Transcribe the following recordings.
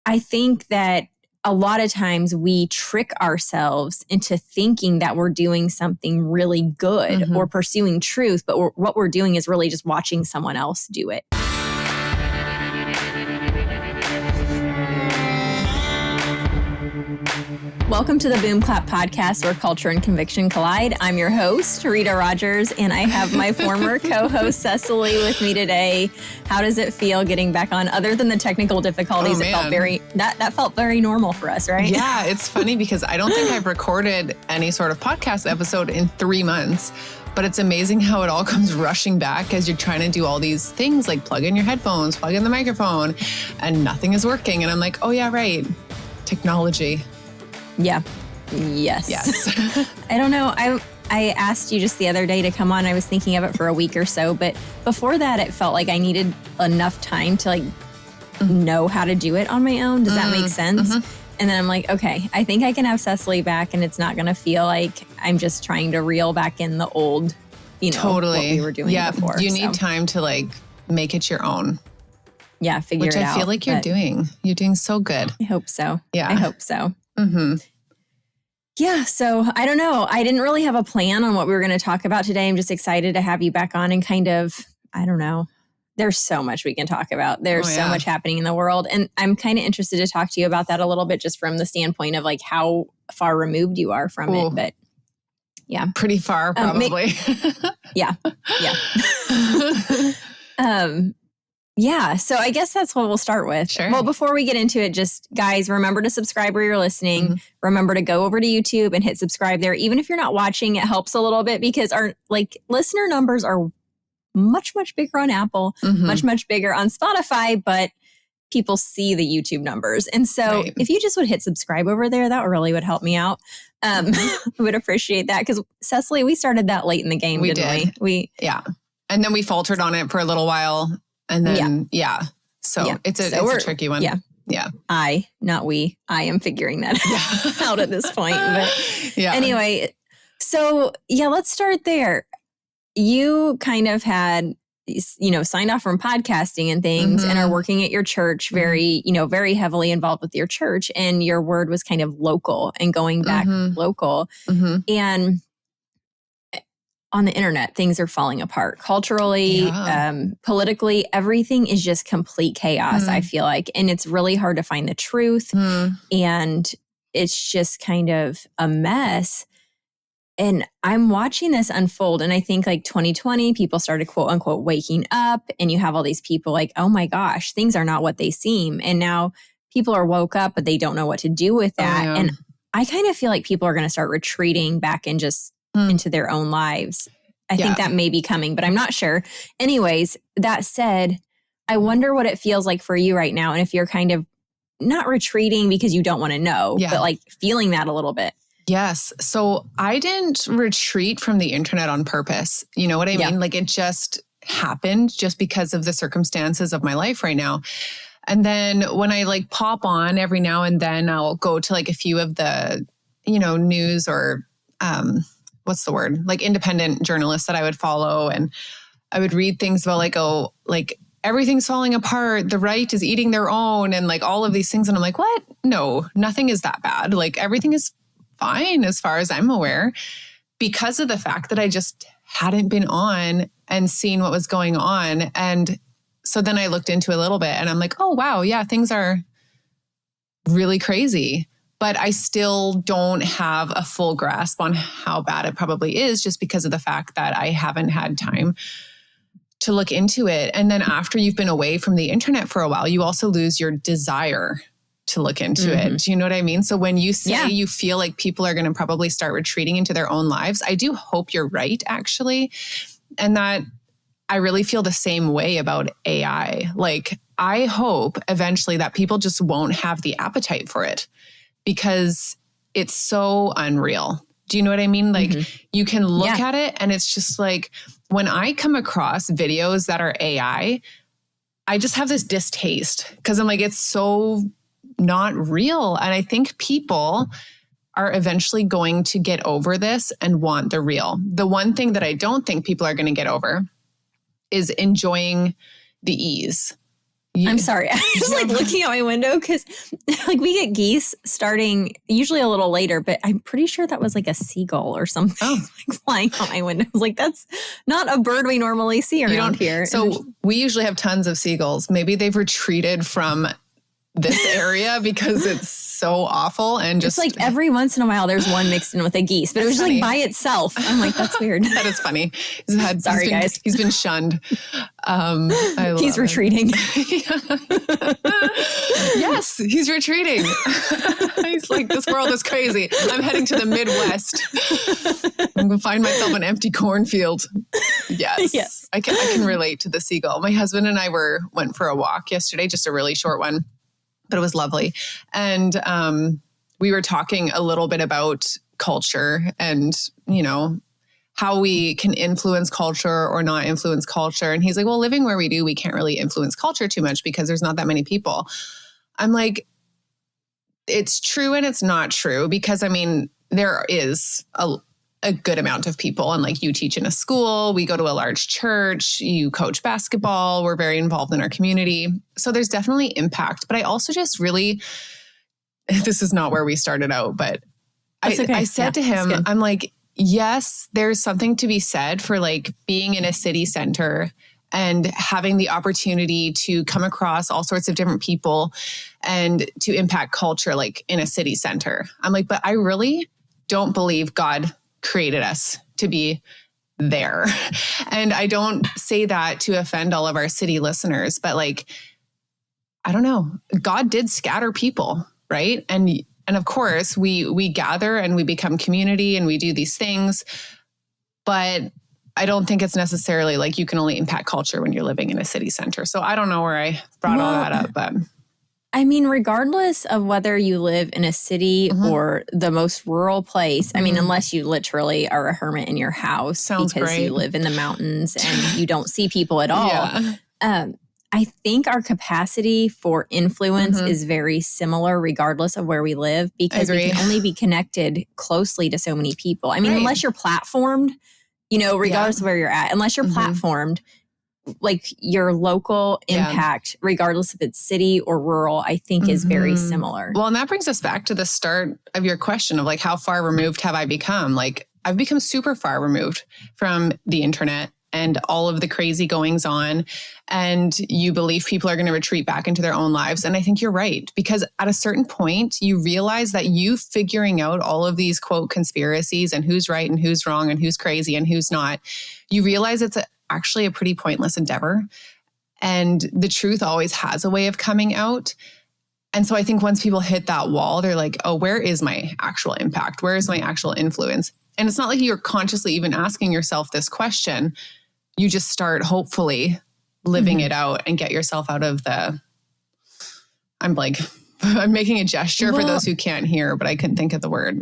I think that a lot of times we trick ourselves into thinking that we're doing something really good or pursuing truth, but what we're doing is really just watching someone else do it. Welcome to the Boom Clap podcast where culture and conviction collide. I'm your host, Rita Rogers, and I have my former co-host, Cecily, with me today. How does it feel getting back on? Other than the technical difficulties, it felt that felt very normal for us, right? Yeah, it's funny because I don't think I've recorded any sort of podcast episode in 3 months. But it's amazing how it all comes rushing back as you're trying to do all these things like plug in your headphones, plug in the microphone, and nothing is working. And I'm like, oh yeah, right. Technology. Yeah. Yes. I don't know. I asked you just the other day to come on. I was thinking of it for a week or so, but before that, it felt like I needed enough time to know how to do it on my own. Does that make sense? And then I'm like, okay, I think I can have Cecily back and it's not going to feel like I'm just trying to reel back in the old, what we were doing before. You need time to make it your own. Yeah, figure it out. Which I feel like you're doing. You're doing so good. I hope so. Yeah. I hope so. Yeah, so I don't know. I didn't really have a plan on what we were going to talk about today. I'm just excited to have you back on and I don't know. There's so much we can talk about. There's so much happening in the world. And I'm kind of interested to talk to you about that a little bit just from the standpoint of how far removed you are from it. But yeah. Pretty far, probably. Yeah. Yeah, so I guess that's what we'll start with. Sure. Well, before we get into it, just guys, remember to subscribe where you're listening. Remember to go over to YouTube and hit subscribe there. Even if you're not watching, it helps a little bit because our listener numbers are much, much bigger on Apple, much bigger on Spotify, but people see the YouTube numbers. And so if you just would hit subscribe over there, that really would help me out. I would appreciate that because Cecily, we started that late in the game, didn't we? Yeah. And then we faltered on it for a little while. And then, So it's a tricky one. Yeah. Not we. I am figuring that out at this point. But anyway, so let's start there. You kind of had, signed off from podcasting and things and are working at your church very heavily involved with your church. And your word was kind of local and going back local. And on the internet, things are falling apart culturally, politically. Everything is just complete chaos, I feel like. And it's really hard to find the truth. And it's just kind of a mess. And I'm watching this unfold. And I think 2020, people started quote unquote waking up. And you have all these people oh my gosh, things are not what they seem. And now people are woke up, but they don't know what to do with that. And I kind of feel like people are going to start retreating back and just into their own lives. I think that may be coming, but I'm not sure. Anyways, that said, I wonder what it feels like for you right now. And if you're kind of not retreating because you don't want to know, but feeling that a little bit. Yes. So I didn't retreat from the internet on purpose. You know what I mean? It just happened just because of the circumstances of my life right now. And then when I pop on every now and then, I'll go to a few of the, news or, what's the word? Independent journalists that I would follow. And I would read things about everything's falling apart. The right is eating their own and all of these things. And I'm like, what? No, nothing is that bad. Everything is fine as far as I'm aware because of the fact that I just hadn't been on and seen what was going on. And so then I looked into it a little bit and I'm like, oh, wow. Yeah, things are really crazy. But I still don't have a full grasp on how bad it probably is just because of the fact that I haven't had time to look into it. And then after you've been away from the internet for a while, you also lose your desire to look into it. Do you know what I mean? So when you say you feel like people are going to probably start retreating into their own lives, I do hope you're right, actually. And that I really feel the same way about AI. I hope eventually that people just won't have the appetite for it. Because it's so unreal. Do you know what I mean? You can look at it and it's just when I come across videos that are AI, I just have this distaste because I'm it's so not real. And I think people are eventually going to get over this and want the real. The one thing that I don't think people are going to get over is enjoying the ease. I'm sorry. I was like looking out my window because like we get geese starting usually a little later, but I'm pretty sure that was like a seagull or something like flying out my window. I was like, that's not a bird we normally see around here. So we usually have tons of seagulls. Maybe they've retreated from this area because it's so awful. And just it's like every once in a while there's one mixed in with a geese, but it was just like by itself. I'm like, that's weird. That is funny. Sorry, guys. He's been shunned. He's retreating. Yes, he's retreating. He's like, this world is crazy. I'm heading to the Midwest. I'm going to find myself an empty cornfield. Yes. I can relate to the seagull. My husband and I went for a walk yesterday, just a really short one, but it was lovely. And we were talking a little bit about culture and, how we can influence culture or not influence culture. And he's like, well, living where we do, we can't really influence culture too much because there's not that many people. I'm like, it's true and it's not true because, there is a good amount of people. And like you teach in a school, we go to a large church, you coach basketball, we're very involved in our community. So there's definitely impact. But I also just really, this is not where we started out, but I said to him, I'm like, yes, there's something to be said for like being in a city center and having the opportunity to come across all sorts of different people and to impact culture like in a city center. I'm like, but I really don't believe God created us to be there. And I don't say that to offend all of our city listeners, but like, I don't know, God did scatter people, right? And of course we gather and we become community and we do these things, but I don't think it's necessarily like you can only impact culture when you're living in a city center. So I don't know where I brought all that up, but regardless of whether you live in a city or the most rural place, unless you literally are a hermit in your house because you live in the mountains and you don't see people at all. I think our capacity for influence is very similar regardless of where we live because we can only be connected closely to so many people. Unless you're platformed, regardless of where you're at, unless you're platformed, like your local impact, regardless if it's city or rural, I think is very similar. Well, and that brings us back to the start of your question of like, how far removed have I become? Like I've become super far removed from the internet and all of the crazy goings on. And you believe people are going to retreat back into their own lives. And I think you're right, because at a certain point, you realize that you figuring out all of these quote conspiracies and who's right and who's wrong and who's crazy and who's not, you realize it's actually a pretty pointless endeavor. And the truth always has a way of coming out. And so I think once people hit that wall, they're like, oh, where is my actual impact? Where is my actual influence? And it's not like you're consciously even asking yourself this question. You just start hopefully living it out and get yourself out of I'm making a gesture for those who can't hear, but I couldn't think of the word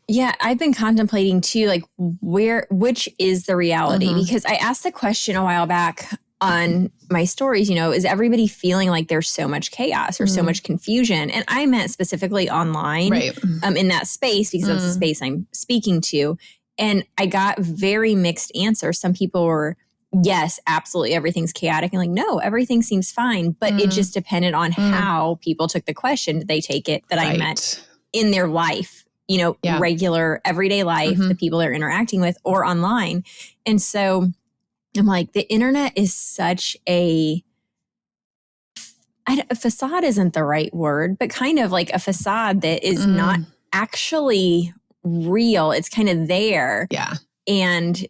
Yeah, I've been contemplating too, like which is the reality? Because I asked the question a while back on my stories, is everybody feeling like there's so much chaos or so much confusion? And I meant specifically online in that space because that's the space I'm speaking to. And I got very mixed answers. Some people were, yes, absolutely, everything's chaotic. And like, no, everything seems fine. But it just depended on how people took the question. Did they take it that I meant in their life? Regular everyday life, the people they're interacting with or online. And so I'm like, the internet is such a facade isn't the right word, but kind of like a facade that is not actually real. It's kind of there. Yeah. And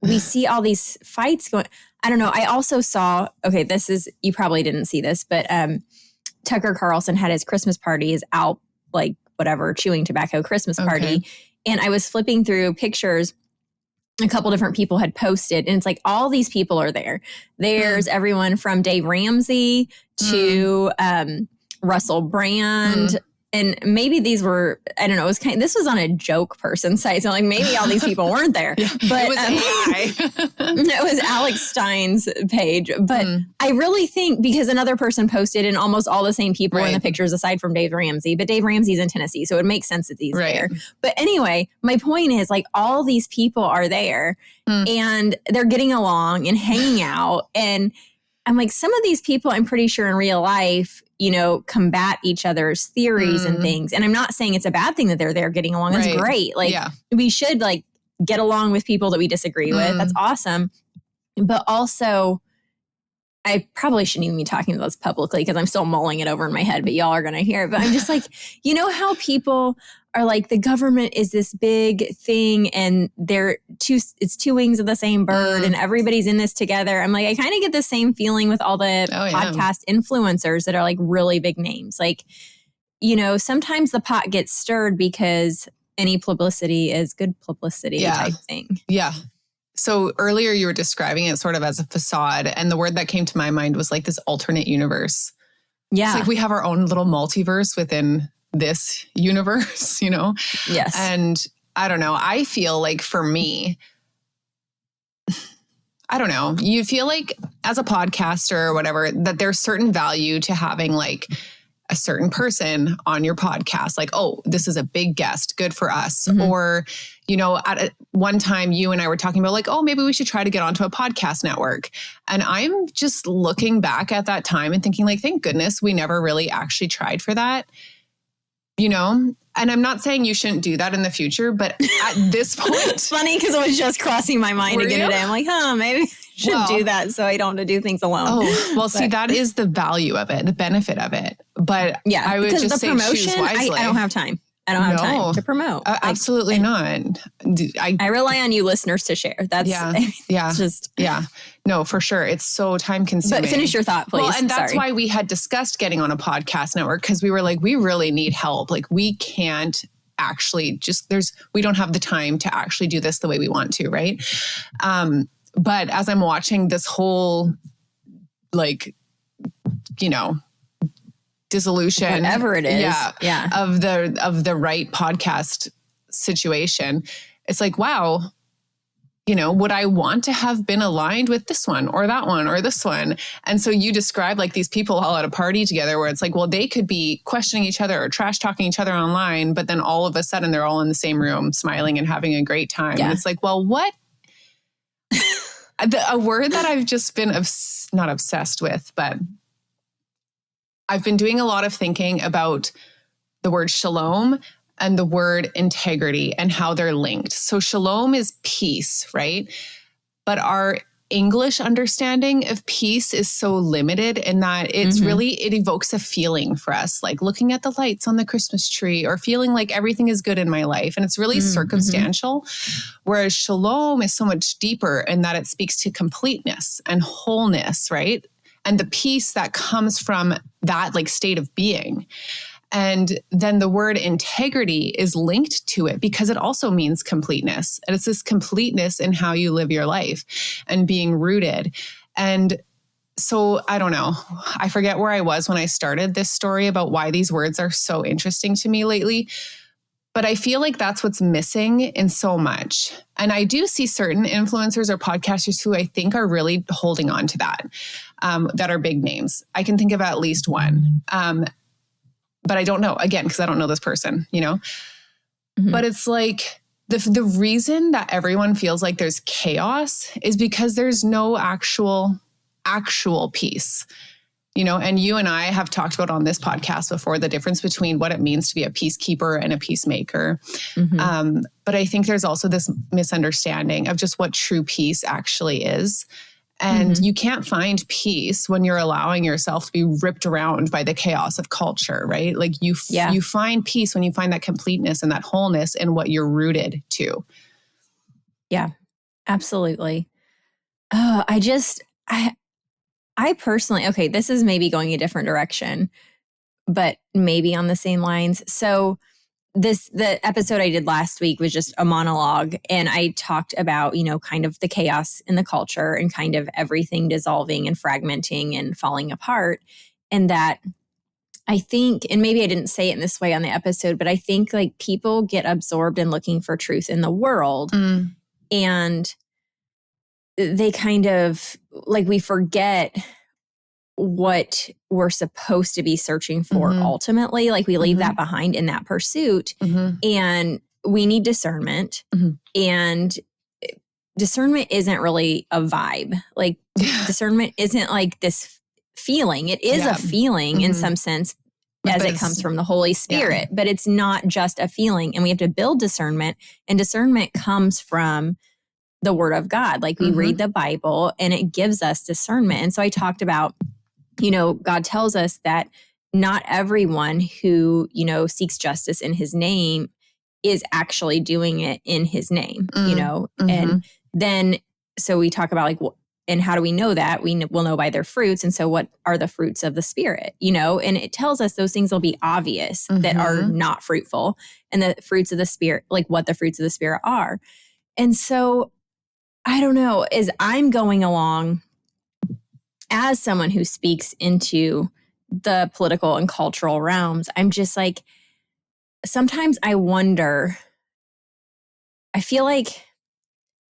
we see all these fights going. I don't know. I also saw, you probably didn't see this, but Tucker Carlson had his Christmas party, his chewing tobacco Christmas party. Okay. And I was flipping through pictures a couple different people had posted, and it's like all these people are there. There's everyone from Dave Ramsey to Russell Brand. And maybe these were, I don't know, this was on a joke person site. So like maybe all these people weren't there. But it was AI. It was Alex Stein's page. But I really think because another person posted and almost all the same people in the pictures aside from Dave Ramsey. But Dave Ramsey's in Tennessee. So it makes sense that he's there. But anyway, my point is like all these people are there and they're getting along and hanging out. And I'm like, some of these people, I'm pretty sure in real life, combat each other's theories and things. And I'm not saying it's a bad thing that they're there getting along. That's great. Like we should like get along with people that we disagree with. That's awesome. But also, I probably shouldn't even be talking about this publicly because I'm still mulling it over in my head, but y'all are going to hear it. But I'm just like, how people are like, the government is this big thing and it's two wings of the same bird and everybody's in this together. I'm like, I kind of get the same feeling with all the podcast influencers that are like really big names. Like, sometimes the pot gets stirred because any publicity is good publicity type thing. Yeah. So earlier you were describing it sort of as a facade. And the word that came to my mind was like this alternate universe. Yeah. It's like we have our own little multiverse within this universe, Yes. And I don't know. I feel like for me, I don't know. You feel like as a podcaster or whatever, that there's certain value to having like a certain person on your podcast, like, oh, this is a big guest, good for us. Or, at one time you and I were talking about like, oh, maybe we should try to get onto a podcast network. And I'm just looking back at that time and thinking like, thank goodness we never really actually tried for that, and I'm not saying you shouldn't do that in the future, but at this point. It's funny because it was just crossing my mind again today. I'm like, maybe I should do that so I don't have to do things alone. Oh, well, see, that is the value of it, the benit of it. But I would just say choose wisely. I don't have time. I don't have time to promote. Absolutely not. I rely on you listeners to share. That's No, for sure. It's so time consuming. But finish your thought, please. Well, and that's why we had discussed getting on a podcast network, because we were like, we really need help. Like we can't actually we don't have the time to actually do this the way we want to. Right. But as I'm watching this whole, like, dissolution, whatever it is, of the right podcast situation, it's like, wow, would I want to have been aligned with this one or that one or this one? And so you describe like these people all at a party together where it's like, well, they could be questioning each other or trash talking each other online, but then all of a sudden they're all in the same room smiling and having a great time. And it's like, well, what? A word that I've just been not obsessed with, but I've been doing a lot of thinking about the word shalom and the word integrity and how they're linked. So shalom is peace, right? But our English understanding of peace is so limited in that it's it evokes a feeling for us, like looking at the lights on the Christmas tree or feeling like everything is good in my life. And it's really circumstantial. Whereas shalom is so much deeper in that it speaks to completeness and wholeness, right? And the peace that comes from that like state of being. And then the word integrity is linked to it because it also means completeness. And it's this completeness in how you live your life and being rooted. And so I don't know, I forget where I was when I started this story about why these words are so interesting to me lately. But I feel like that's what's missing in so much. And I do see certain influencers or podcasters who I think are really holding on to that are big names. I can think of at least one. But I don't know, again, because I don't know this person, But it's like the reason that everyone feels like there's chaos is because there's no actual peace. And you and I have talked about on this podcast before the difference between what it means to be a peacekeeper and a peacemaker. But I think there's also this misunderstanding of just what true peace actually is. And you can't find peace when you're allowing yourself to be ripped around by the chaos of culture, right? Like you find peace when you find that completeness and that wholeness in what you're rooted to. Yeah, absolutely. Oh, I personally, okay, this is maybe going a different direction, but maybe on the same lines. So the episode I did last week was just a monologue, and I talked about, kind of the chaos in the culture and kind of everything dissolving and fragmenting and falling apart. And that I think, and maybe I didn't say it in this way on the episode, but I think like people get absorbed in looking for truth in the world. And they kind of like, we forget what we're supposed to be searching for ultimately. Like we leave that behind in that pursuit, and we need discernment. And discernment isn't really a vibe. Like discernment isn't like this feeling. It is a feeling in some sense as it comes from the Holy Spirit, but it's not just a feeling. And we have to build discernment, and discernment comes from the Word of God. Like we read the Bible and it gives us discernment. And so I talked about, God tells us that not everyone who, seeks justice in his name is actually doing it in his name, and then, so we talk about like, and how do we know that? We will know by their fruits. And so what are the fruits of the Spirit, and it tells us those things will be obvious that are not fruitful, and the fruits of the Spirit, like what the fruits of the Spirit are. And so I don't know, as I'm going along as someone who speaks into the political and cultural realms, I'm just like, sometimes I wonder, I feel like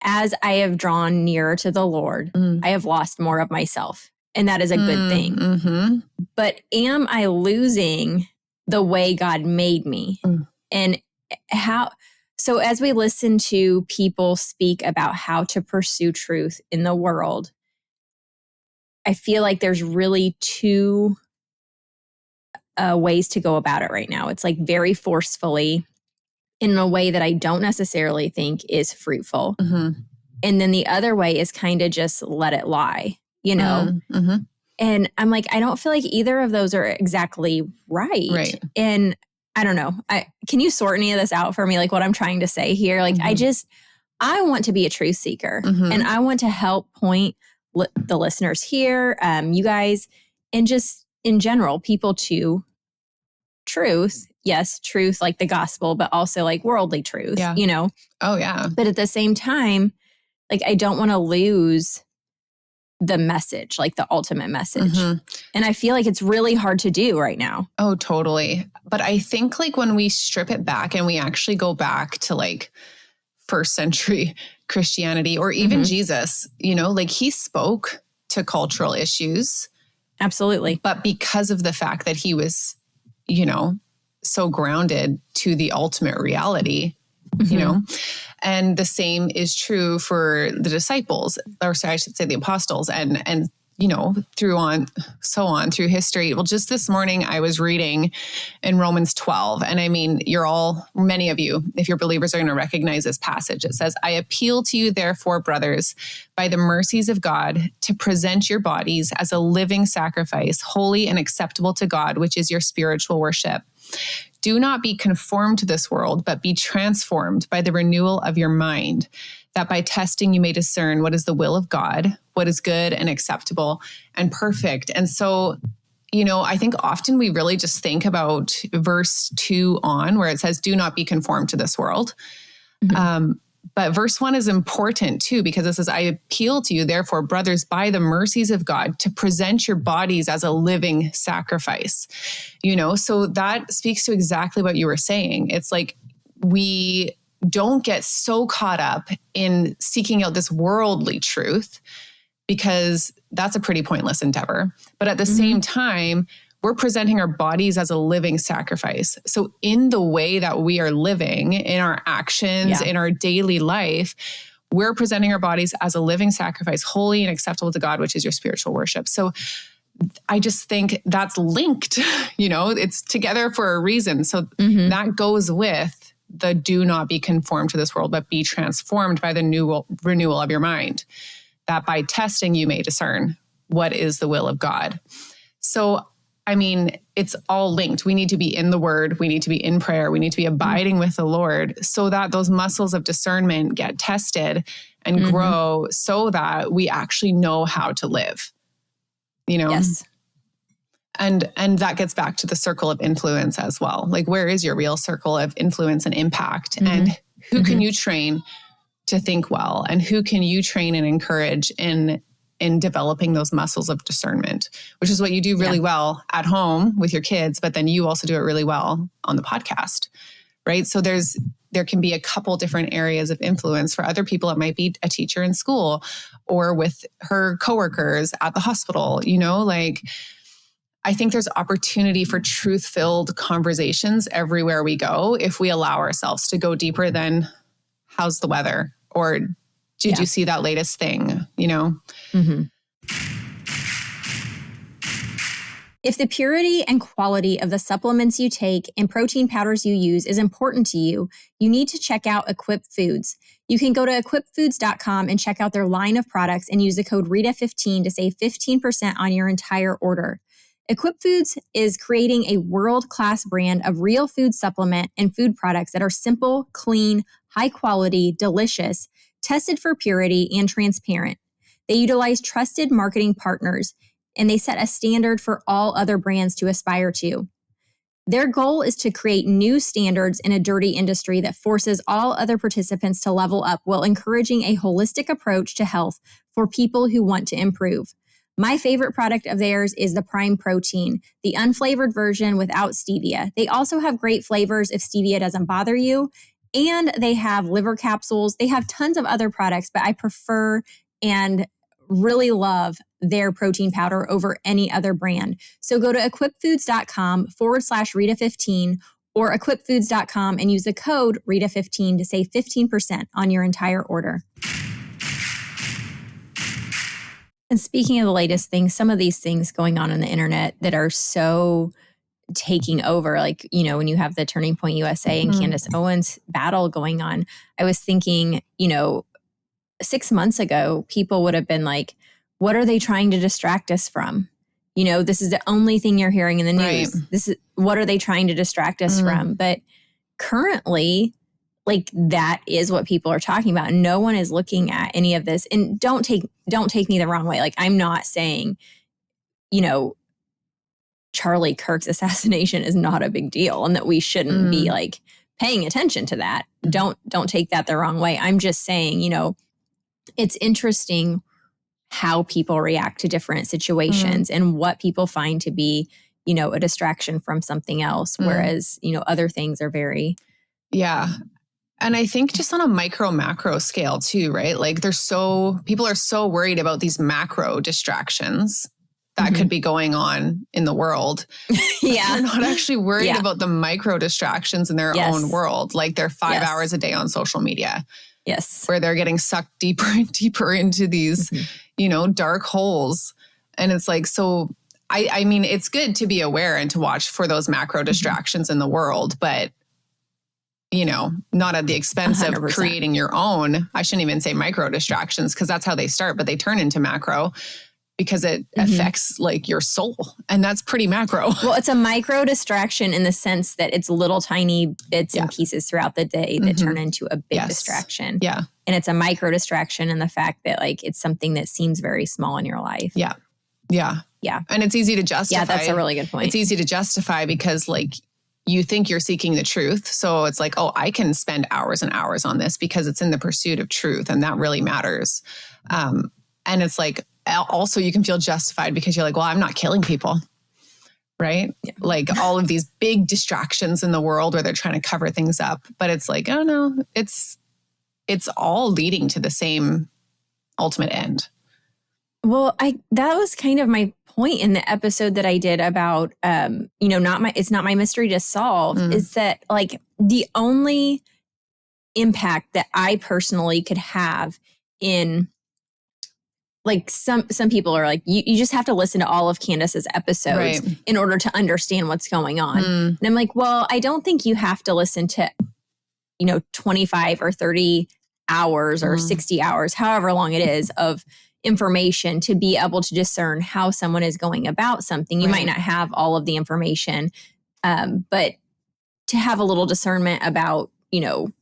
as I have drawn nearer to the Lord, I have lost more of myself. And that is a good thing. But am I losing the way God made me? And how? So as we listen to people speak about how to pursue truth in the world, I feel like there's really two ways to go about it right now. It's like very forcefully in a way that I don't necessarily think is fruitful. And then the other way is kind of just let it lie, And I'm like, I don't feel like either of those are exactly right. And I don't know. Can you sort any of this out for me? Like what I'm trying to say here? Like I want to be a truth seeker, and I want to help point the listeners here, you guys, and just in general, people to truth. Yes, truth like the gospel, but also like worldly truth, Oh, yeah. But at the same time, like I don't want to lose the message, like the ultimate message. And I feel like it's really hard to do right now. Oh, totally. But I think like when we strip it back and we actually go back to like first century Christianity or even Jesus, like he spoke to cultural issues. Absolutely. But because of the fact that he was, so grounded to the ultimate reality, and the same is true for the disciples, or sorry, I should say the apostles, and through history. Well, just this morning I was reading in Romans 12. And I mean, many of you, if you're believers, are going to recognize this passage. It says, I appeal to you, therefore, brothers, by the mercies of God, to present your bodies as a living sacrifice, holy and acceptable to God, which is your spiritual worship. Do not be conformed to this world, but be transformed by the renewal of your mind, that by testing you may discern what is the will of God, what is good and acceptable and perfect. And so, I think often we really just think about verse 2 on, where it says, do not be conformed to this world. But verse 1 is important too, because it says, I appeal to you, therefore, brothers, by the mercies of God, to present your bodies as a living sacrifice. So that speaks to exactly what you were saying. It's like we don't get so caught up in seeking out this worldly truth, because that's a pretty pointless endeavor. But at the same time, we're presenting our bodies as a living sacrifice. So in the way that we are living, in our actions, in our daily life, we're presenting our bodies as a living sacrifice, holy and acceptable to God, which is your spiritual worship. So I just think that's linked, it's together for a reason. So that goes with the do not be conformed to this world, but be transformed by the renewal of your mind, that by testing you may discern what is the will of God. So I mean, it's all linked. We need to be in the Word. We need to be in prayer. We need to be abiding with the Lord, so that those muscles of discernment get tested and grow, so that we actually know how to live, Yes. And that gets back to the circle of influence as well. Like, where is your real circle of influence and impact? And who can you train to think well? And who can you train and encourage in developing those muscles of discernment, which is what you do really well at home with your kids, but then you also do it really well on the podcast, right? So there can be a couple different areas of influence. For other people, it might be a teacher in school or with her coworkers at the hospital, I think there's opportunity for truth-filled conversations everywhere we go if we allow ourselves to go deeper than how's the weather, or did you see that latest thing, you know? Mm-hmm. If the purity and quality of the supplements you take and protein powders you use is important to you, you need to check out Equip Foods. You can go to equipfoods.com and check out their line of products and use the code RITA15 to save 15% on your entire order. Equip Foods is creating a world-class brand of real food supplement and food products that are simple, clean, high quality, delicious, tested for purity, and transparent. They utilize trusted marketing partners, and they set a standard for all other brands to aspire to. Their goal is to create new standards in a dirty industry that forces all other participants to level up while encouraging a holistic approach to health for people who want to improve. My favorite product of theirs is the Prime Protein, the unflavored version without stevia. They also have great flavors if stevia doesn't bother you, and they have liver capsules. They have tons of other products, but I prefer and really love their protein powder over any other brand. So go to equipfoods.com/Rita15 or equipfoods.com and use the code Rita15 to save 15% on your entire order. And speaking of the latest things, some of these things going on the internet that are so taking over, like, you know, when you have the Turning Point USA and Candace Owens battle going on, I was thinking, you know, 6 months ago, people would have been like, what are they trying to distract us from? You know, this is the only thing you're hearing in the news. Right. What are they trying to distract us from? But currently, like, that is what people are talking about. No one is looking at any of this. And don't take me the wrong way. Like, I'm not saying, you know, Charlie Kirk's assassination is not a big deal and that we shouldn't be like paying attention to that. Don't take that the wrong way. I'm just saying, you know, it's interesting how people react to different situations and what people find to be, you know, a distraction from something else. Whereas, you know, other things are very. Yeah. And I think just on a micro macro scale too, right? Like people are so worried about these macro distractions that could be going on in the world. Yeah. They're not actually worried about the micro distractions in their own world. Like they're 5 hours a day on social media. Yes. Where they're getting sucked deeper and deeper into these, you know, dark holes. And it's like, so I mean, it's good to be aware and to watch for those macro distractions in the world, but, you know, not at the expense 100%. Of creating your own. I shouldn't even say micro distractions because that's how they start, but they turn into macro because it affects like your soul. And that's pretty macro. Well, it's a micro distraction in the sense that it's little tiny bits and pieces throughout the day that turn into a big distraction. Yeah. And it's a micro distraction in the fact that like it's something that seems very small in your life. Yeah. Yeah. Yeah. And it's easy to justify. Yeah, that's a really good point. It's easy to justify because like you think you're seeking the truth. So it's like, oh, I can spend hours and hours on this because it's in the pursuit of truth. And that really matters. And it's like, also you can feel justified because you're like, well, I'm not killing people. Right? Yeah. Like all of these big distractions in the world where they're trying to cover things up. But it's like, oh no, it's all leading to the same ultimate end. Well, that was kind of my point in the episode that I did about, you know, it's not my mystery to solve, is that like the only impact that I personally could have in, like some people are like, you just have to listen to all of Candace's episodes in order to understand what's going on. And I'm like, well, I don't think you have to listen to, you know, 25 or 30 hours or 60 hours, however long it is, of information to be able to discern how someone is going about something. You might not have all of the information, but to have a little discernment about, you know,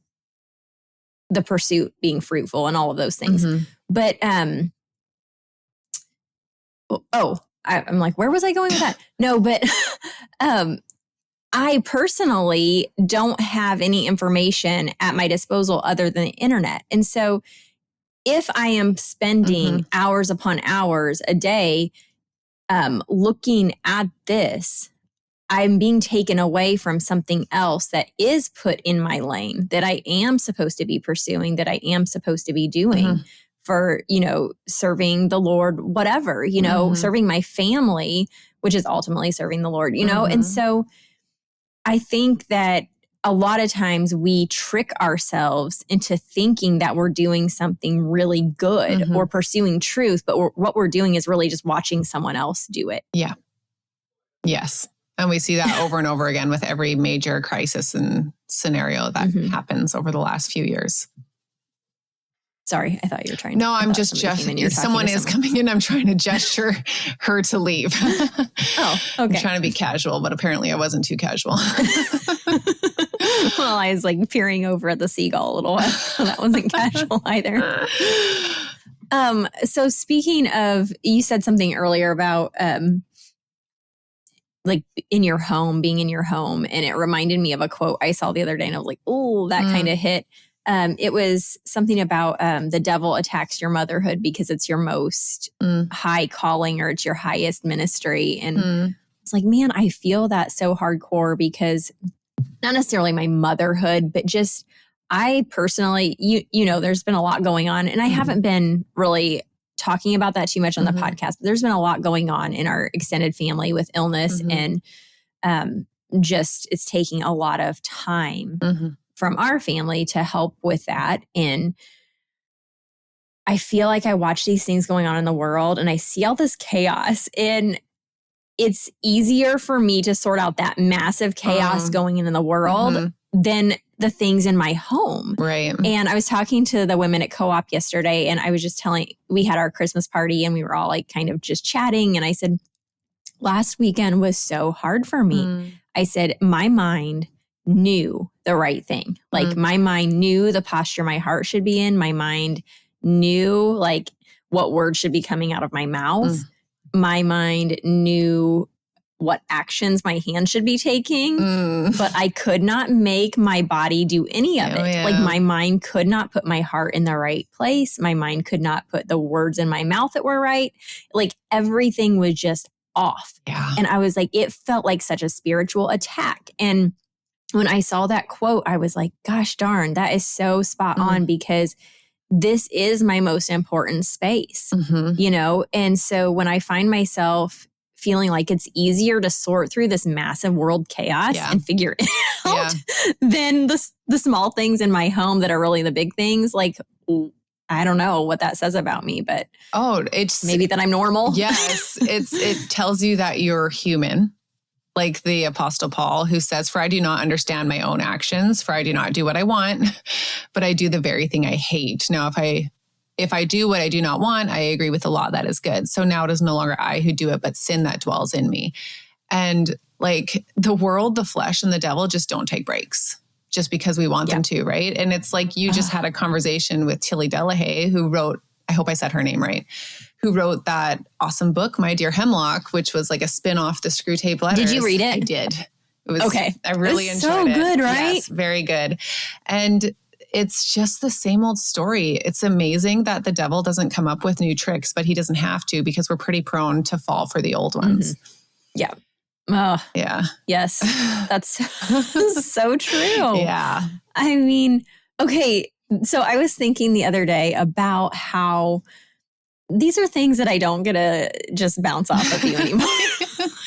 the pursuit being fruitful and all of those things. But, I'm like, where was I going with that? No, but I personally don't have any information at my disposal other than the internet. And so if I am spending hours upon hours a day looking at this, I'm being taken away from something else that is put in my lane that I am supposed to be pursuing, that I am supposed to be doing for, you know, serving the Lord, whatever, you know, serving my family, which is ultimately serving the Lord, you know? And so I think that a lot of times we trick ourselves into thinking that we're doing something really good or pursuing truth, but what we're doing is really just watching someone else do it. Yeah. Yes. And we see that over and over again with every major crisis and scenario that happens over the last few years. Sorry, I thought you were trying to. No, I'm just gesturing. Someone is coming in. I'm trying to gesture her to leave. Oh, okay. I'm trying to be casual, but apparently I wasn't too casual. Well, I was like peering over at the seagull a little while. That wasn't casual either. So speaking of, you said something earlier about like in your home, being in your home. And it reminded me of a quote I saw the other day. And I was like, oh, that kind of hit. It was something about the devil attacks your motherhood because it's your most high calling or it's your highest ministry. And it's like, man, I feel that so hardcore because not necessarily my motherhood, but just I personally, you know, there's been a lot going on and I haven't been really talking about that too much on the podcast, but there's been a lot going on in our extended family with illness and just it's taking a lot of time from our family to help with that. And I feel like I watch these things going on in the world and I see all this chaos and it's easier for me to sort out that massive chaos going in the world than the things in my home. Right. And I was talking to the women at Co-op yesterday and I was just we had our Christmas party and we were all like kind of just chatting. And I said, last weekend was so hard for me. I said, my mind knew the right thing. Like my mind knew the posture my heart should be in. My mind knew like what words should be coming out of my mouth. My mind knew what actions my hand should be taking, but I could not make my body do any of it. Yeah. Like my mind could not put my heart in the right place. My mind could not put the words in my mouth that were right. Like everything was just off. Yeah. And I was like, it felt like such a spiritual attack. And when I saw that quote, I was like, gosh darn, that is so spot on because this is my most important space, you know? And so when I find myself feeling like it's easier to sort through this massive world chaos and figure it out than the small things in my home that are really the big things, like, I don't know what that says about me, but it's maybe that I'm normal. Yes. It tells you that you're human. Like the Apostle Paul who says, for I do not understand my own actions, for I do not do what I want, but I do the very thing I hate. Now, if I do what I do not want, I agree with the law that is good. So now it is no longer I who do it, but sin that dwells in me. And like the world, the flesh and the devil just don't take breaks just because we want them to, right? And it's like you just had a conversation with Tilly Delahaye who wrote, I hope I said her name right, who wrote that awesome book, My Dear Hemlock, which was like a spin-off, The Screwtape Letters. Did you read it? I did. It was okay. I really enjoyed so it. So good, right? Yes, very good. And it's just the same old story. It's amazing that the devil doesn't come up with new tricks, but he doesn't have to because we're pretty prone to fall for the old ones. Yeah. Oh, yeah. Yes. That's so true. Yeah. I mean, okay. So I was thinking the other day about how these are things that I don't get to just bounce off of you anymore.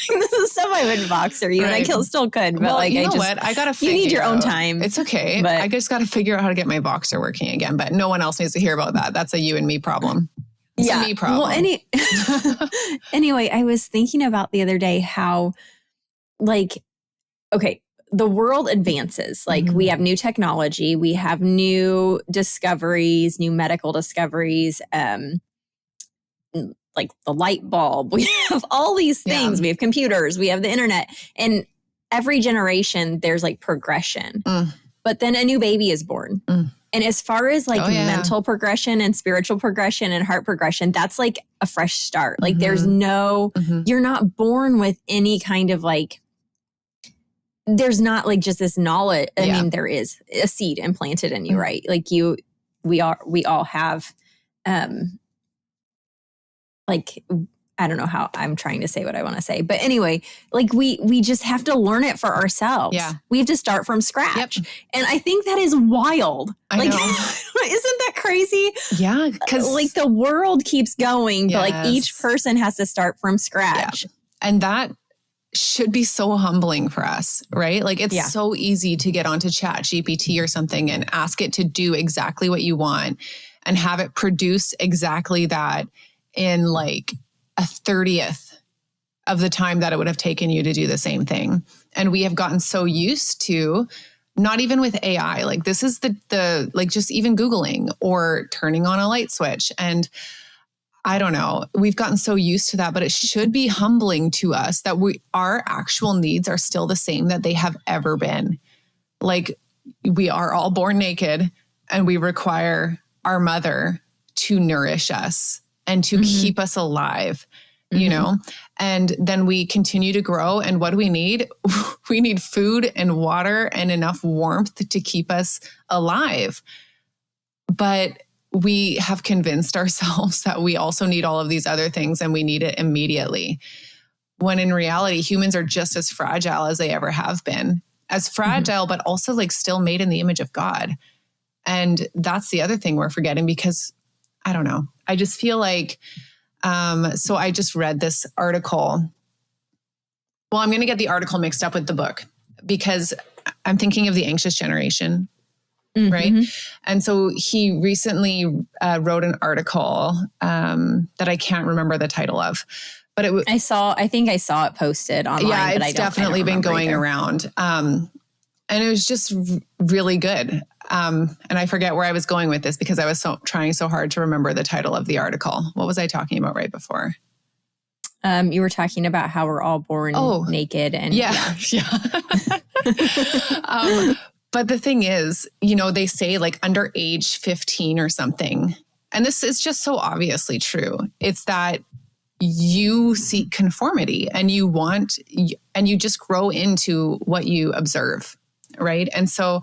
This is stuff I would boxer you and I still could. But well, like, you know what? I got to you need your own time. It's okay. But I just got to figure out how to get my boxer working again. But no one else needs to hear about that. That's a you and me problem. It's a me problem. Well, anyway, I was thinking about the other day how like, okay, the world advances. Like we have new technology, we have new discoveries, new medical discoveries, like the light bulb. We have all these things. We have computers, we have the internet. And every generation, there's like progression. But then a new baby is born. And as far as like mental progression and spiritual progression and heart progression, that's like a fresh start. Like there's no, you're not born with any kind of like, there's not like just this knowledge. I mean, there is a seed implanted in you, right? Like we all have, like, I don't know how I'm trying to say what I want to say, but anyway, like we just have to learn it for ourselves. Yeah. We have to start from scratch. And I think that is wild. I like, know. Isn't that crazy? Yeah. Cause like the world keeps going, but like each person has to start from scratch. Yeah. And that should be so humbling for us, right? Like it's so easy to get onto ChatGPT or something and ask it to do exactly what you want and have it produce exactly that in like a 30th of the time that it would have taken you to do the same thing. And we have gotten so used to, not even with AI, like this is the like just even Googling or turning on a light switch. And I don't know, we've gotten so used to that, but it should be humbling to us that our actual needs are still the same that they have ever been. Like we are all born naked and we require our mother to nourish us and to keep us alive, you know? And then we continue to grow. And what do we need? We need food and water and enough warmth to keep us alive. But we have convinced ourselves that we also need all of these other things and we need it immediately. When in reality, humans are just as fragile as they ever have been. As fragile, but also like still made in the image of God. And that's the other thing we're forgetting because, I don't know, I just feel like, so I just read this article. Well, I'm going to get the article mixed up with the book because I'm thinking of the anxious generation. Right. And so he recently wrote an article that I can't remember the title of, but I think I saw it posted online. Yeah, but it's definitely been going around. And it was just really good. And I forget where I was going with this because I was trying so hard to remember the title of the article. What was I talking about right before? You were talking about how we're all born naked and But the thing is, you know, they say like under age 15 or something, and this is just so obviously true. It's that you seek conformity and you just grow into what you observe, right? And so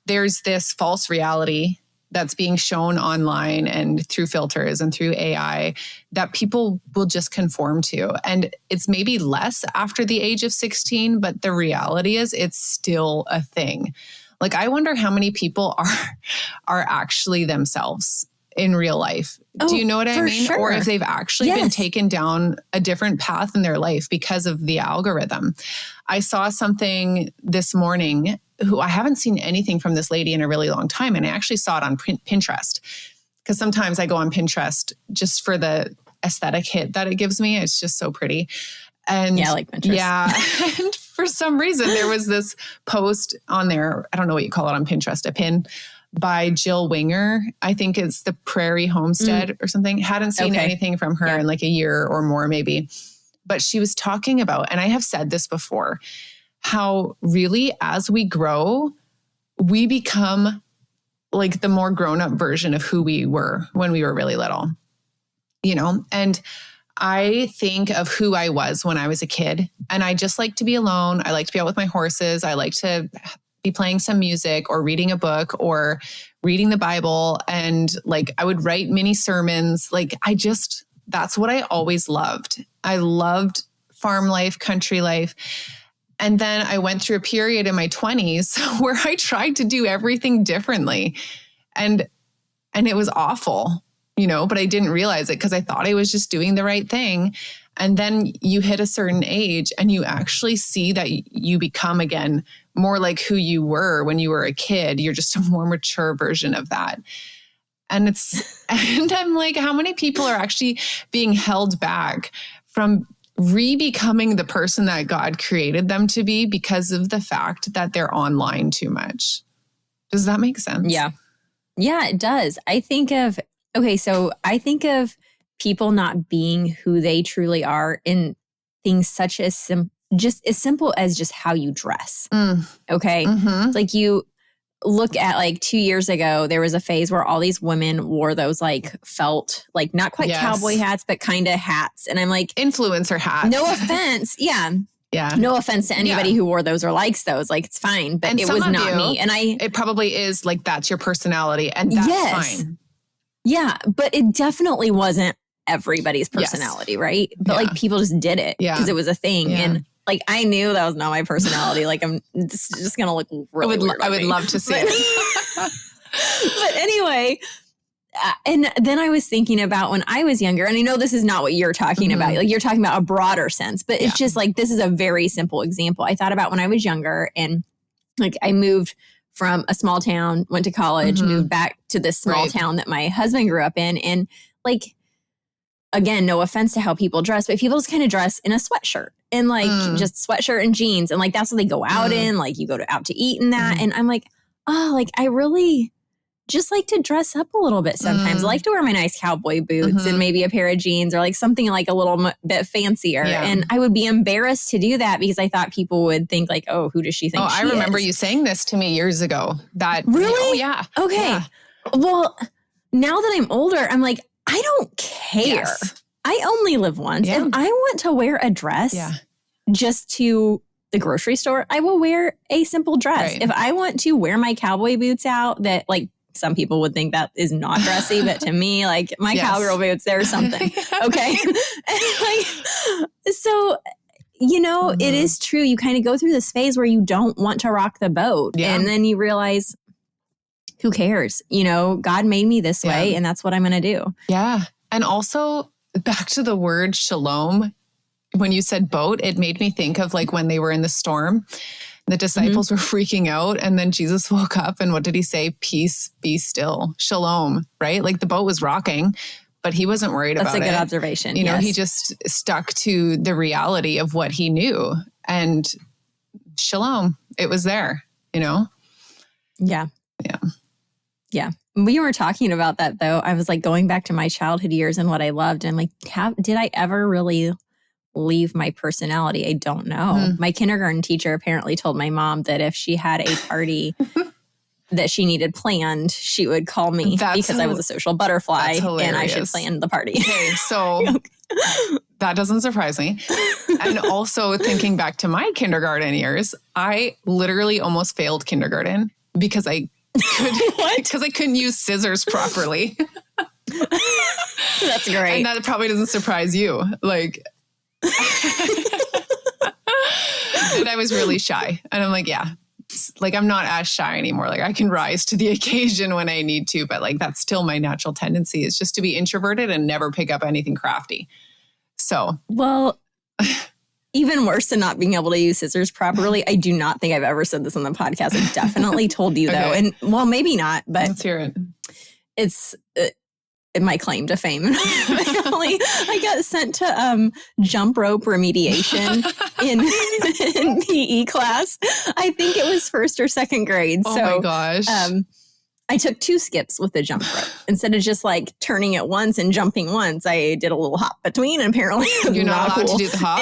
there's this false reality that's being shown online and through filters and through AI that people will just conform to. And it's maybe less after the age of 16, but the reality is it's still a thing. Like, I wonder how many people are actually themselves in real life. Do you know what I mean? Sure. Or if they've actually been taken down a different path in their life because of the algorithm. I saw something this morning. I haven't seen anything from this lady in a really long time. And I actually saw it on Pinterest because sometimes I go on Pinterest just for the aesthetic hit that it gives me. It's just so pretty. And I like Pinterest. Yeah. And for some reason, there was this post on there. I don't know what you call it on Pinterest, a pin by Jill Winger. I think it's the Prairie Homestead or something. Hadn't seen anything from her in like a year or more, maybe. But she was talking about, and I have said this before, how really as we grow, we become like the more grown-up version of who we were when we were really little, you know? And I think of who I was when I was a kid, and I just like to be alone. I like to be out with my horses. I like to be playing some music or reading a book or reading the Bible. And like, I would write mini sermons. Like, that's what I always loved. I loved farm life, country life. And then I went through a period in my 20s where I tried to do everything differently. And it was awful. You know, but I didn't realize it because I thought I was just doing the right thing. And then you hit a certain age and you actually see that you become again more like who you were when you were a kid. You're just a more mature version of that. And I'm like, how many people are actually being held back from re-becoming the person that God created them to be because of the fact that they're online too much? Does that make sense? Yeah. Yeah, it does. I think of people not being who they truly are in things such as just as simple as just how you dress. Okay. Like you look at like 2 years ago, there was a phase where all these women wore those like felt, like not quite cowboy hats, but kind of hats. And I'm like, influencer hats. No offense. Yeah. No offense to anybody who wore those or likes those. Like, it's fine, but it was not me. And it probably is like, that's your personality and that's fine. Yeah, but it definitely wasn't everybody's personality, right? But like people just did it because it was a thing. And like I knew that was not my personality. Like I'm just going to look really weird. I would love to see it. But anyway, and then I was thinking about when I was younger, and I know this is not what you're talking about. Like you're talking about a broader sense, but it's just like, this is a very simple example. I thought about when I was younger and like I moved from a small town, went to college, moved back to this small town that my husband grew up in. And like, again, no offense to how people dress, but people just kind of dress in a sweatshirt and like just sweatshirt and jeans. And like, that's what they go out in. Like you go out to eat and that. And I'm like, oh, like I really just like to dress up a little bit sometimes. I like to wear my nice cowboy boots and maybe a pair of jeans or like something like a little bit fancier. Yeah. And I would be embarrassed to do that because I thought people would think like, oh, who does she think she is? I remember you saying this to me years ago. Really? Oh, yeah. Okay. Yeah. Well, now that I'm older, I'm like, I don't care. Yes. I only live once. Yeah. If I want to wear a dress just to the grocery store, I will wear a simple dress. Right. If I want to wear my cowboy boots out that like some people would think that is not dressy, but to me, like my cowgirl boots, there's something. Okay. Like, so, you know, it is true. You kind of go through this phase where you don't want to rock the boat. Yeah. And then you realize, who cares? You know, God made me this way and that's what I'm going to do. Yeah. And also back to the word shalom, when you said boat, it made me think of like when they were in the storm. The disciples were freaking out and then Jesus woke up and what did he say? Peace, be still, shalom, right? Like the boat was rocking, but he wasn't worried about it. That's a good observation. You know, he just stuck to the reality of what he knew and shalom, it was there, you know? Yeah. Yeah. Yeah. We were talking about that though. I was like going back to my childhood years and what I loved and like, did I ever really leave my personality? I don't know. My kindergarten teacher apparently told my mom that if she had a party that she needed planned, she would call me because I was a social butterfly and I should plan the party. Okay, so that doesn't surprise me. And also thinking back to my kindergarten years, I literally almost failed kindergarten because I couldn't use scissors properly. That's great. And that probably doesn't surprise you. Like, and I was really shy. And I'm like, yeah, like I'm not as shy anymore. Like I can rise to the occasion when I need to, but like that's still my natural tendency is just to be introverted and never pick up anything crafty. So, well, even worse than not being able to use scissors properly. I do not think I've ever said this on the podcast. I definitely told you though. And well, maybe not, but let's hear it. It's my claim to fame. I got sent to jump rope remediation in PE class. I think it was first or second grade. Oh my gosh. I took 2 skips with the jump rope. Instead of just like turning it once and jumping once, I did a little hop between. And apparently you're not allowed to do the hop?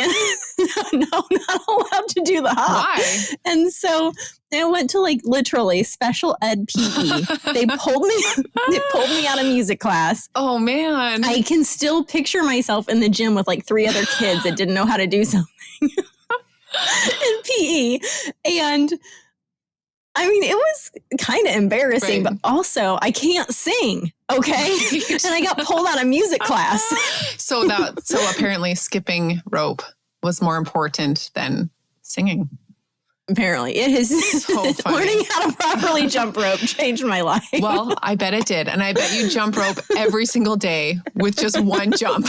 No, not allowed to do the hop. Why? And so I went to like literally special ed PE. They pulled me out of music class. Oh man. I can still picture myself in the gym with like 3 other kids that didn't know how to do something in PE. And I mean, it was kind of embarrassing, but also I can't sing. Okay. And I got pulled out of music class. So apparently skipping rope was more important than singing. Apparently it is. So learning how to properly jump rope changed my life. Well, I bet it did. And I bet you jump rope every single day with just one jump.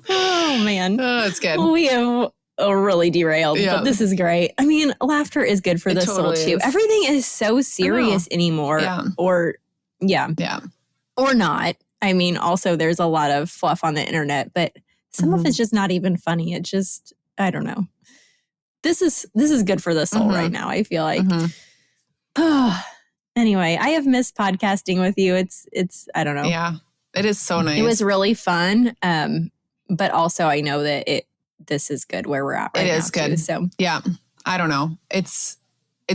Oh man. Oh, that's good. We have really derailed, but this is great. I mean, laughter is good for the soul too. Everything is so serious anymore or not. I mean, also there's a lot of fluff on the internet, but some of it's just not even funny. It just, I don't know. This is good for the soul right now. I feel like, anyway, I have missed podcasting with you. It's, I don't know. Yeah, it is so nice. It was really fun. But also I know that this is good where we're at right now. It is good. Too, so yeah, I don't know. It's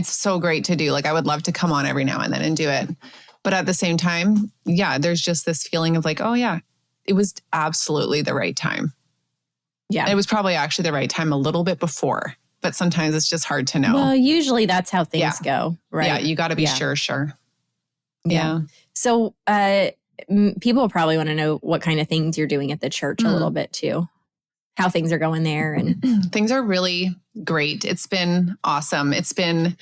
so great to do. Like I would love to come on every now and then and do it. But at the same time, there's just this feeling of like, oh yeah, it was absolutely the right time. Yeah. It was probably actually the right time a little bit before, but sometimes it's just hard to know. Well, usually that's how things go, right? Yeah, you got to be sure. Yeah. So people probably want to know what kind of things you're doing at the church a little bit too. How things are going there. And things are really great. It's been awesome. It's been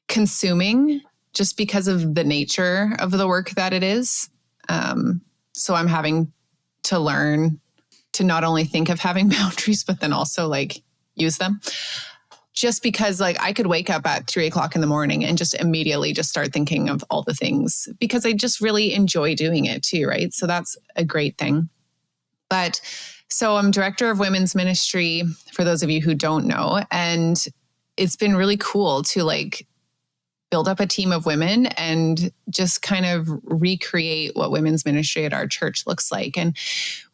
consuming just because of the nature of the work that it is. So I'm having to learn to not only think of having boundaries, but then also like use them. Just because like I could wake up at 3:00 in the morning and just immediately just start thinking of all the things because I just really enjoy doing it too, right? So that's a great thing. But so I'm director of women's ministry for those of you who don't know. And it's been really cool to like build up a team of women and just kind of recreate what women's ministry at our church looks like. And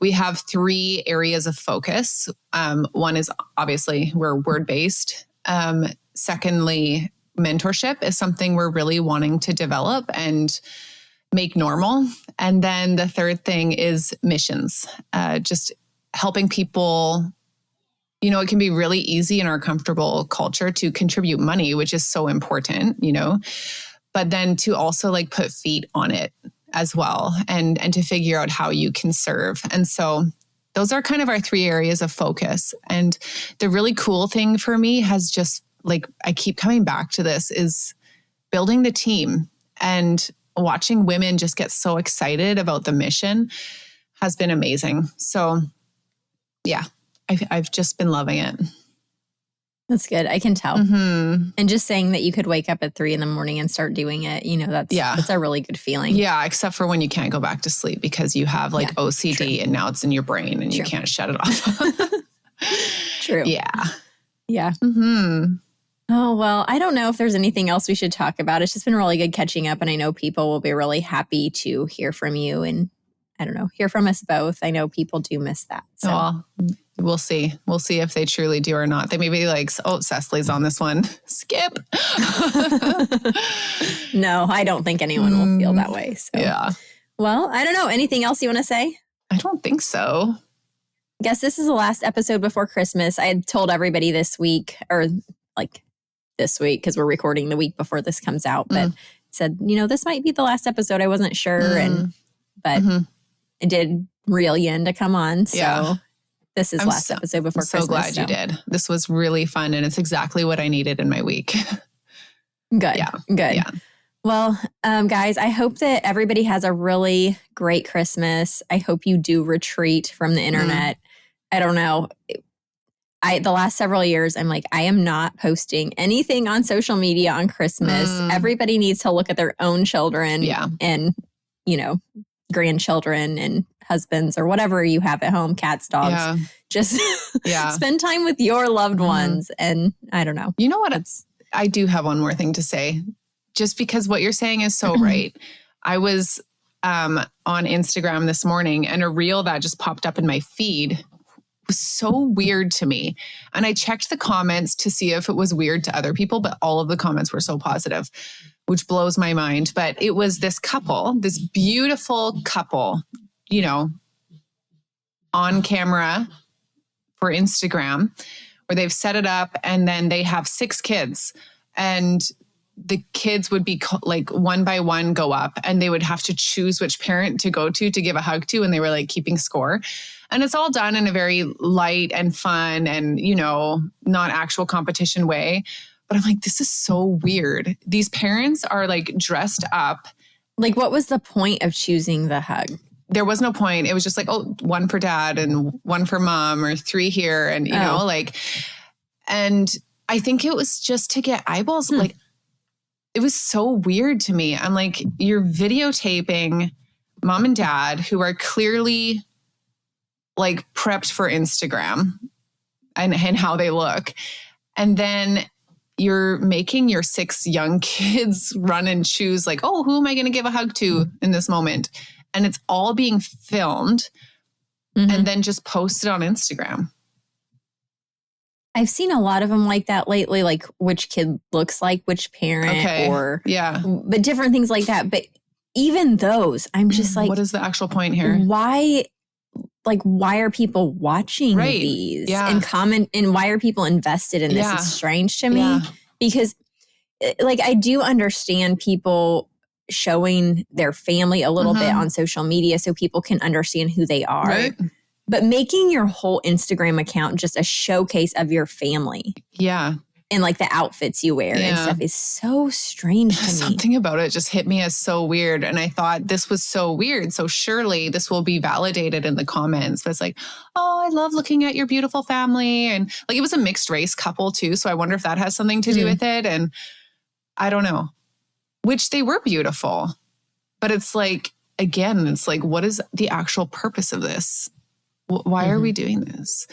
we have 3 areas of focus. One is obviously we're word-based. Secondly, mentorship is something we're really wanting to develop and make normal. And then the third thing is missions, just helping people. You know, it can be really easy in our comfortable culture to contribute money, which is so important, you know, but then to also like put feet on it as well and to figure out how you can serve. And so those are kind of our 3 areas of focus. And the really cool thing for me has just like, I keep coming back to this, is building the team and watching women just get so excited about the mission has been amazing. So yeah. I've just been loving it. That's good. I can tell. Mm-hmm. And just saying that you could wake up at 3 a.m. and start doing it, you know, that's a really good feeling. Yeah. Except for when you can't go back to sleep because you have like OCD true. And now it's in your brain and you can't shut it off. True. Yeah. Yeah. Mm-hmm. Oh, well, I don't know if there's anything else we should talk about. It's just been really good catching up. And I know people will be really happy to hear from you and I don't know, hear from us both. I know people do miss that. So. Oh, we'll see. We'll see if they truly do or not. They may be like, oh, Cecily's on this one. Skip. No, I don't think anyone will feel that way. So. Yeah. Well, I don't know. Anything else you want to say? I don't think so. I guess this is the last episode before Christmas. I had told everybody this week because we're recording the week before this comes out, but said, you know, this might be the last episode. I wasn't sure. But it did reel you in to come on. So this is last episode before Christmas. I'm so glad you did. This was really fun. And it's exactly what I needed in my week. Good. Yeah. Good. Yeah. Well, guys, I hope that everybody has a really great Christmas. I hope you do retreat from the internet. I don't know. The last several years, I'm like, I am not posting anything on social media on Christmas. Everybody needs to look at their own children and, you know, grandchildren and husbands or whatever you have at home, cats, dogs, just spend time with your loved ones. And I don't know. You know what? I do have one more thing to say, just because what you're saying is so right. I was on Instagram this morning and a reel that just popped up in my feed was so weird to me. And I checked the comments to see if it was weird to other people, but all of the comments were so positive, which blows my mind. But it was this couple, this beautiful couple, you know, on camera for Instagram, where they've set it up and then they have 6 kids. And the kids would be like one by one go up and they would have to choose which parent to go to give a hug to. And they were like keeping score. And it's all done in a very light and fun and, you know, not actual competition way. But I'm like, this is so weird. These parents are like dressed up. Like, what was the point of choosing the hug? There was no point. It was just like, oh, 1 for dad and 1 for mom or 3 here. And, you know, like, and I think it was just to get eyeballs. Like, it was so weird to me. I'm like, you're videotaping mom and dad who are clearly like prepped for Instagram and how they look. And then you're making your 6 young kids run and choose like, oh, who am I going to give a hug to in this moment? And it's all being filmed and then just posted on Instagram. I've seen a lot of them like that lately, like which kid looks like which parent but different things like that. But even those, I'm just like, what is the actual point here? Why are people watching these and comment, and why are people invested in this? It's strange to me because like, I do understand people showing their family a little bit on social media so people can understand who they are. Right. But making your whole Instagram account just a showcase of your family. Yeah. and like the outfits you wear and stuff is so strange to me. Something about it just hit me as so weird. And I thought this was so weird. So surely this will be validated in the comments. But it's like, oh, I love looking at your beautiful family. And like, it was a mixed race couple too. So I wonder if that has something to do with it. And I don't know, which they were beautiful. But it's like, again, it's like, what is the actual purpose of this? Why are we doing this?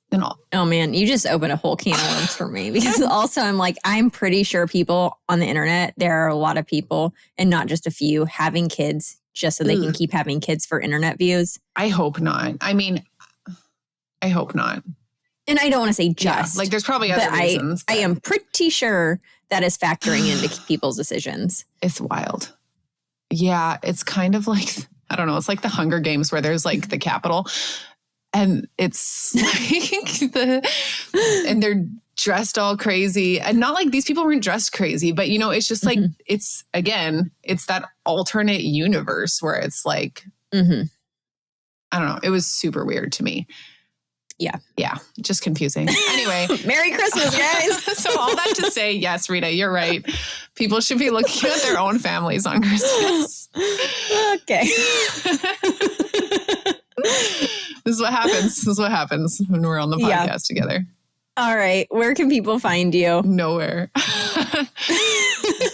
Then oh man, you just opened a whole can of worms for me, because also I'm like, I'm pretty sure people on the internet, there are a lot of people and not just a few having kids just so they can keep having kids for internet views. I hope not. I mean, I hope not. And I don't want to say just. Like there's probably other reasons. I am pretty sure that is factoring into people's decisions. It's wild. Yeah, it's kind of like, I don't know, it's like the Hunger Games where there's like the Capitol. And it's like and they're dressed all crazy, and not like these people weren't dressed crazy, but you know, it's just like, it's that alternate universe where it's like, I don't know. It was super weird to me. Yeah. Yeah. Just confusing. Anyway. Merry Christmas, guys. So all that to say, yes, Rita, you're right. People should be looking at their own families on Christmas. Okay. This is what happens. This is what happens when we're on the podcast together. All right. Where can people find you? Nowhere.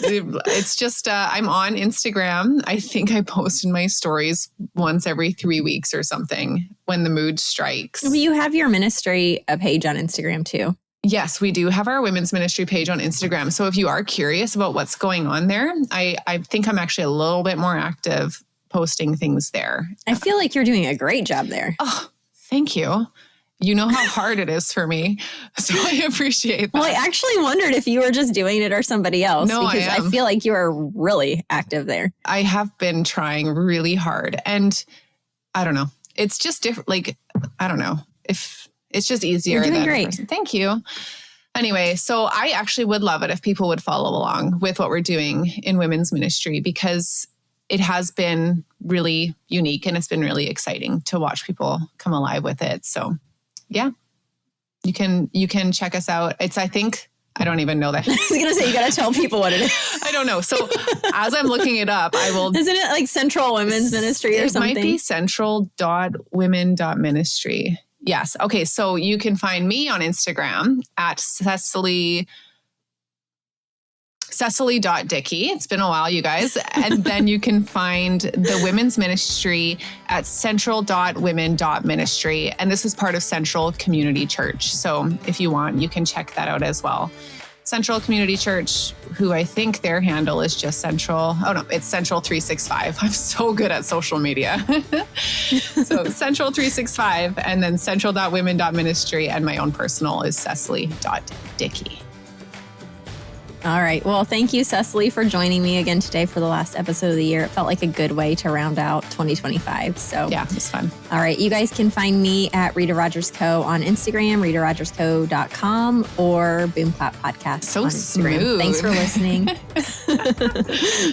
It's just, I'm on Instagram. I think I post in my stories once every 3 weeks or something when the mood strikes. Well, you have your ministry page on Instagram too. Yes, we do have our women's ministry page on Instagram. So if you are curious about what's going on there, I think I'm actually a little bit more active posting things there. I feel like you're doing a great job there. Oh, thank you. You know how hard it is for me. So I appreciate that. Well, I actually wondered if you were just doing it or somebody else. No, because I feel like you are really active there. I have been trying really hard. And I don't know. It's just different. Like, I don't know if it's just easier. You're doing great. Thank you. Anyway, so I actually would love it if people would follow along with what we're doing in women's ministry, because it has been really unique and it's been really exciting to watch people come alive with it. So yeah, you can check us out. It's, I don't even know that. I was going to say, you got to tell people what it is. I don't know. So as I'm looking it up, I will. Isn't it like Central Women's Ministry or something? It might be central.women.ministry. Yes. Okay. So you can find me on Instagram at Cecily.Dickey. It's been a while, you guys. And then you can find the women's ministry at central.women.ministry. And this is part of Central Community Church. So if you want, you can check that out as well. Central Community Church, who I think their handle is just Central. Oh no, it's Central 365. I'm so good at social media. So Central 365 and then central.women.ministry, and my own personal is Cecily.Dickey. All right. Well, thank you, Cecily, for joining me again today for the last episode of the year. It felt like a good way to round out 2025. So yeah, it was fun. All right. You guys can find me at Rita Rogers Co. on Instagram, RitaRogersCo.com, or Boom Clap Podcast so on Instagram. Smooth. Thanks for listening.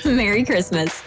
Merry Christmas.